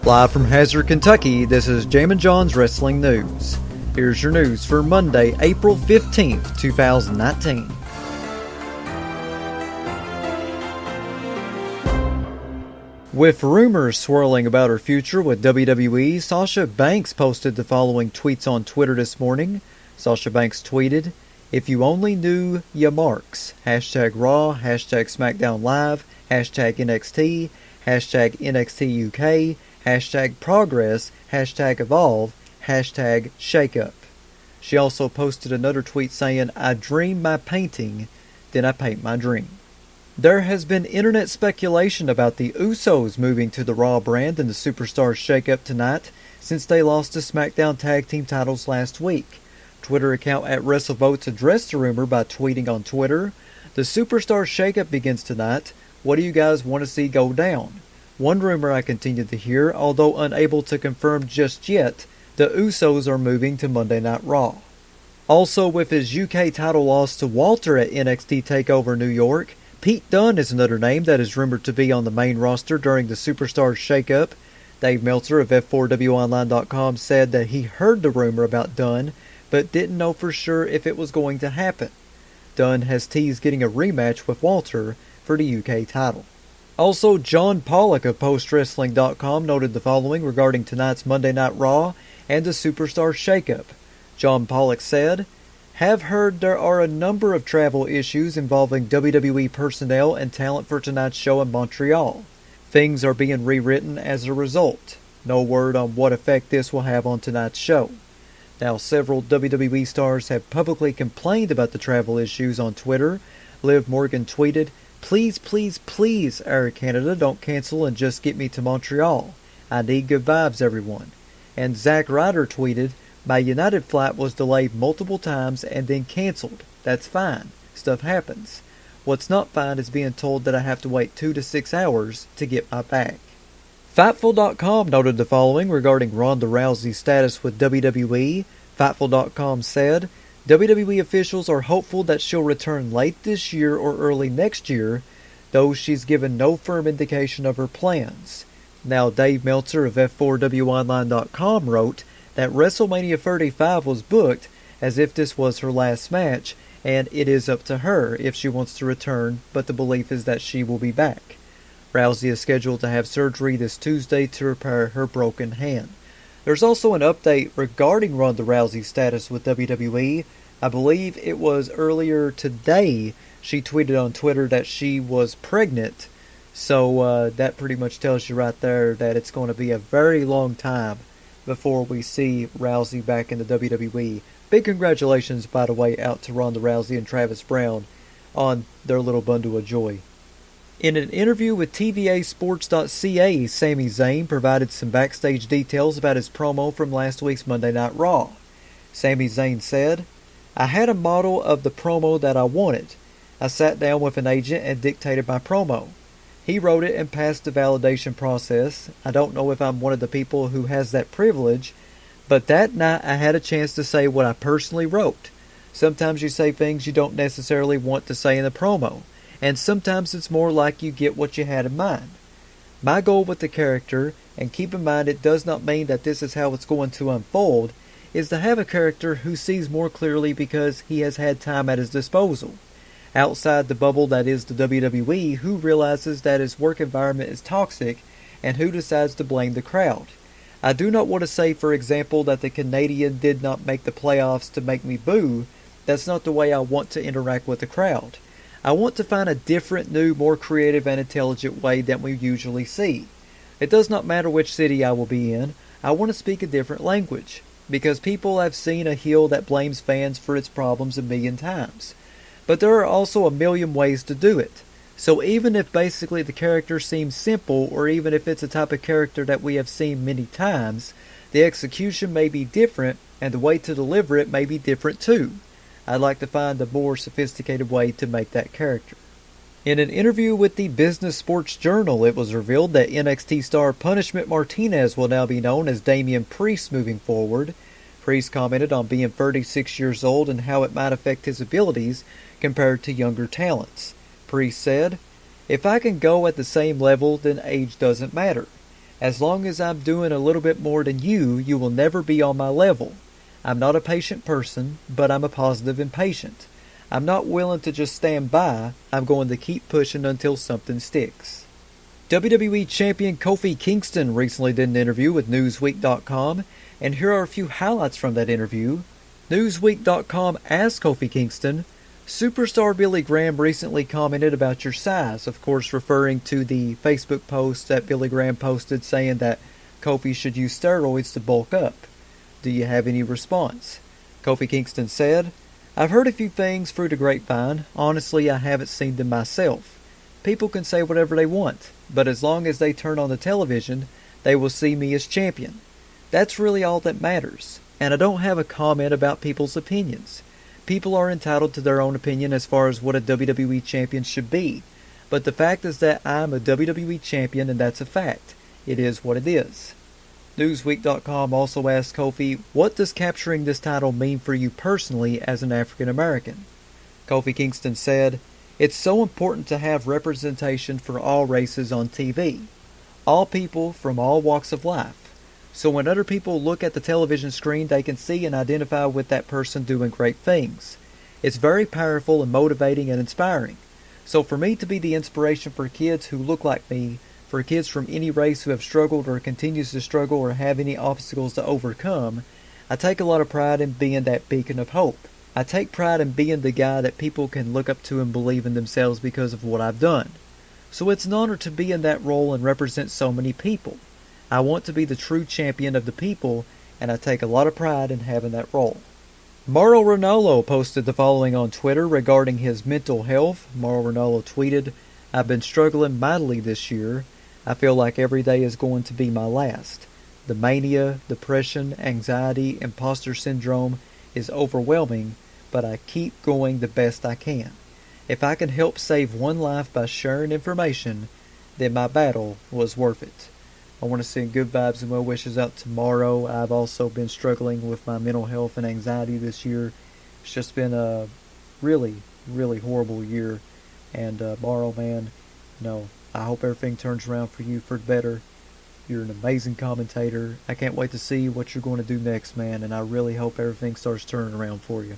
Live from Hazard, Kentucky, this is Jammin John's Wrestling News. Here's your news for Monday, April 15th, 2019. With rumors swirling about her future with WWE, Sasha Banks posted the following tweets on Twitter this morning. Sasha Banks tweeted, "If you only knew ya marks. Hashtag Raw, hashtag SmackDown Live, hashtag NXT, hashtag NXT UK, hashtag Progress, hashtag Evolve, hashtag Shakeup." She also posted another tweet saying, "I dream my painting, then I paint my dream." There has been internet speculation about the Usos moving to the Raw brand in the Superstars Shakeup tonight since they lost the SmackDown Tag Team titles last week. Twitter account at WrestleVotes addressed the rumor by tweeting on Twitter, "The Superstars Shakeup begins tonight. What do you guys want to see go down?" One rumor I continued to hear, although unable to confirm just yet, the Usos are moving to Monday Night Raw. Also, with his UK title loss to Walter at NXT TakeOver New York, Pete Dunne is another name that is rumored to be on the main roster during the Superstars Shakeup. Dave Meltzer of F4WOnline.com said that he heard the rumor about Dunne, but didn't know for sure if it was going to happen. Dunne has teased getting a rematch with Walter for the UK title. Also, John Pollock of PostWrestling.com noted the following regarding tonight's Monday Night Raw and the Superstars Shakeup. John Pollock said, "Have heard there are a number of travel issues involving WWE personnel and talent for tonight's show in Montreal. Things are being rewritten as a result. No word on what effect this will have on tonight's show." Now, several WWE stars have publicly complained about the travel issues on Twitter. Liv Morgan tweeted, "Please, please, please, Air Canada, don't cancel and just get me to Montreal. I need good vibes, everyone." And Zack Ryder tweeted, "My United flight was delayed multiple times and then canceled. That's fine. Stuff happens. What's not fine is being told that I have to wait 2 to 6 hours to get my bag." Fightful.com noted the following regarding Ronda Rousey's status with WWE. Fightful.com said, "WWE officials are hopeful that she'll return late this year or early next year, though she's given no firm indication of her plans." Now, Dave Meltzer of F4WOnline.com wrote that WrestleMania 35 was booked as if this was her last match, and it is up to her if she wants to return, but the belief is that she will be back. Rousey is scheduled to have surgery this Tuesday to repair her broken hand. There's also an update regarding Ronda Rousey's status with WWE. I believe it was earlier today she tweeted on Twitter that she was pregnant. So that pretty much tells you right there that it's going to be a very long time before we see Rousey back in the WWE. Big congratulations, by the way, out to Ronda Rousey and Travis Brown on their little bundle of joy. In an interview with TVAsports.ca, Sami Zayn provided some backstage details about his promo from last week's Monday Night Raw. Sami Zayn said, "I had a model of the promo that I wanted. I sat down with an agent and dictated my promo. He wrote it and passed the validation process. I don't know if I'm one of the people who has that privilege, but that night I had a chance to say what I personally wrote. Sometimes you say things you don't necessarily want to say in the promo, and sometimes it's more like you get what you had in mind. My goal with the character, and keep in mind it does not mean that this is how it's going to unfold, is to have a character who sees more clearly because he has had time at his disposal. Outside the bubble that is the WWE, who realizes that his work environment is toxic, and who decides to blame the crowd. I do not want to say, for example, that the Canadian did not make the playoffs to make me boo. That's not the way I want to interact with the crowd. I want to find a different, new, more creative and intelligent way than we usually see. It does not matter which city I will be in. I want to speak a different language, because people have seen a heel that blames fans for its problems a million times. But there are also a million ways to do it. So even if basically the character seems simple, or even if it's a type of character that we have seen many times, the execution may be different, and the way to deliver it may be different too. I'd like to find a more sophisticated way to make that character." In an interview with the Business Sports Journal, it was revealed that NXT star Punishment Martinez will now be known as Damian Priest moving forward. Priest commented on being 36 years old and how it might affect his abilities compared to younger talents. Priest said, "If I can go at the same level, then age doesn't matter. As long as I'm doing a little bit more than you, you will never be on my level. I'm not a patient person, but I'm a positive impatient. I'm not willing to just stand by. I'm going to keep pushing until something sticks. WWE Champion Kofi Kingston recently did an interview with Newsweek.com, and here are a few highlights from that interview. Newsweek.com asked Kofi Kingston, "Superstar Billy Graham recently commented about your size," of course referring to the Facebook post that Billy Graham posted saying that Kofi should use steroids to bulk up. Do you have any response? Kofi Kingston said, "I've heard a few things through the grapevine. Honestly, I haven't seen them myself. People can say whatever they want, but as long as they turn on the television, they will see me as champion. That's really all that matters. And I don't have a comment about people's opinions. People are entitled to their own opinion as far as what a WWE champion should be. But the fact is that I'm a WWE champion, and that's a fact. It is what it is." Newsweek.com also asked Kofi, "What does capturing this title mean for you personally as an African American?" Kofi Kingston said, "It's so important to have representation for all races on TV. All people from all walks of life. So when other people look at the television screen, they can see and identify with that person doing great things. It's very powerful and motivating and inspiring. So for me to be the inspiration for kids who look like me, for kids from any race who have struggled or continues to struggle or have any obstacles to overcome, I take a lot of pride in being that beacon of hope. I take pride in being the guy that people can look up to and believe in themselves because of what I've done. So it's an honor to be in that role and represent so many people. I want to be the true champion of the people, and I take a lot of pride in having that role." Mauro Ranallo posted the following on Twitter regarding his mental health. Mauro Ranallo tweeted, "I've been struggling mightily this year. I feel like every day is going to be my last. The mania, depression, anxiety, imposter syndrome is overwhelming, but I keep going the best I can. If I can help save one life by sharing information, then my battle was worth it." I want to send good vibes and well wishes out to Mauro. I've also been struggling with my mental health and anxiety this year. It's just been a really, really horrible year. And Mauro, man, I hope everything turns around for you for the better. You're an amazing commentator. I can't wait to see what you're going to do next, man. And I really hope everything starts turning around for you.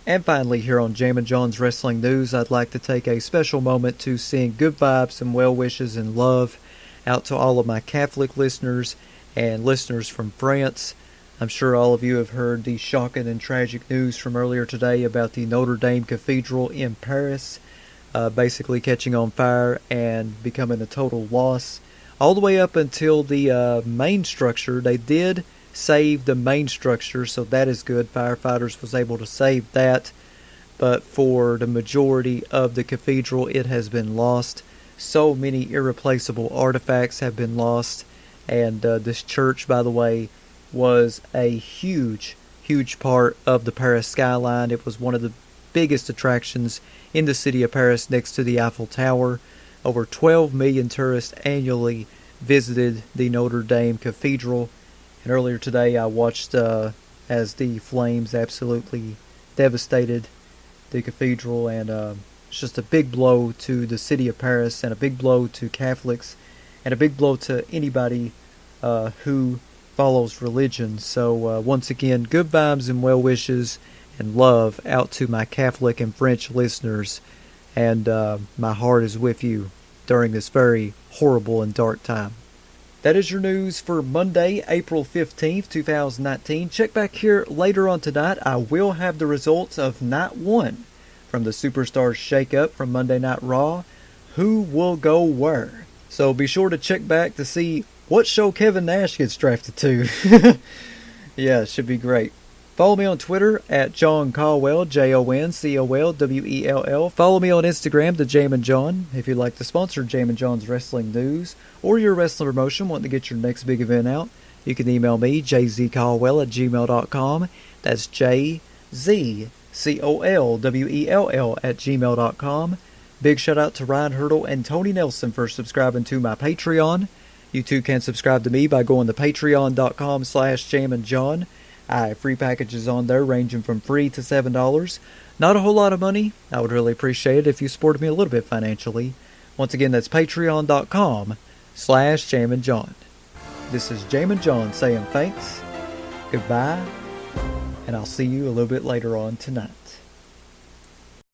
And finally, here on Jammin John's Wrestling News, I'd like to take a special moment to send good vibes and well wishes and love out to all of my Catholic listeners and listeners from France. I'm sure all of you have heard the shocking and tragic news from earlier today about the Notre Dame Cathedral in Paris basically catching on fire and becoming a total loss. All the way up until the main structure. They did save the main structure, so that is good. Firefighters was able to save that. But for the majority of the cathedral, it has been lost. So many irreplaceable artifacts have been lost. And this church, by the way, was a huge, huge part of the Paris skyline. It was one of the biggest attractions in the city of Paris next to the Eiffel Tower. Over 12 million tourists annually visited the Notre Dame Cathedral. And earlier today I watched as the flames absolutely devastated the cathedral. And it's just a big blow to the city of Paris, and a big blow to Catholics, and a big blow to anybody who follows religion. So once again, good vibes and well wishes and love out to my Catholic and French listeners. And my heart is with you during this very horrible and dark time. That is your news for Monday, April 15th, 2019. Check back here later on tonight. I will have the results of Night 1 from the Superstars Shakeup from Monday Night Raw. Who will go where? So be sure to check back to see what show Kevin Nash gets drafted to. Yeah, it should be great. Follow me on Twitter at John Caldwell, JONCOLWELL. Follow me on Instagram, The Jammin John. If you'd like to sponsor Jammin John's Wrestling News or your wrestling promotion, wanting to get your next big event out, you can email me, jzcaldwell@gmail.com. That's JZCOLWELL@gmail.com. Big shout out to Ryan Hurdle and Tony Nelson for subscribing to my Patreon. You too can subscribe to me by going to patreon.com/jamminjohn. I have free packages on there ranging from free to $7. Not a whole lot of money. I would really appreciate it if you supported me a little bit financially. Once again, that's patreon.com/jamminjohn. This is Jammin John saying thanks, goodbye, and I'll see you a little bit later on tonight.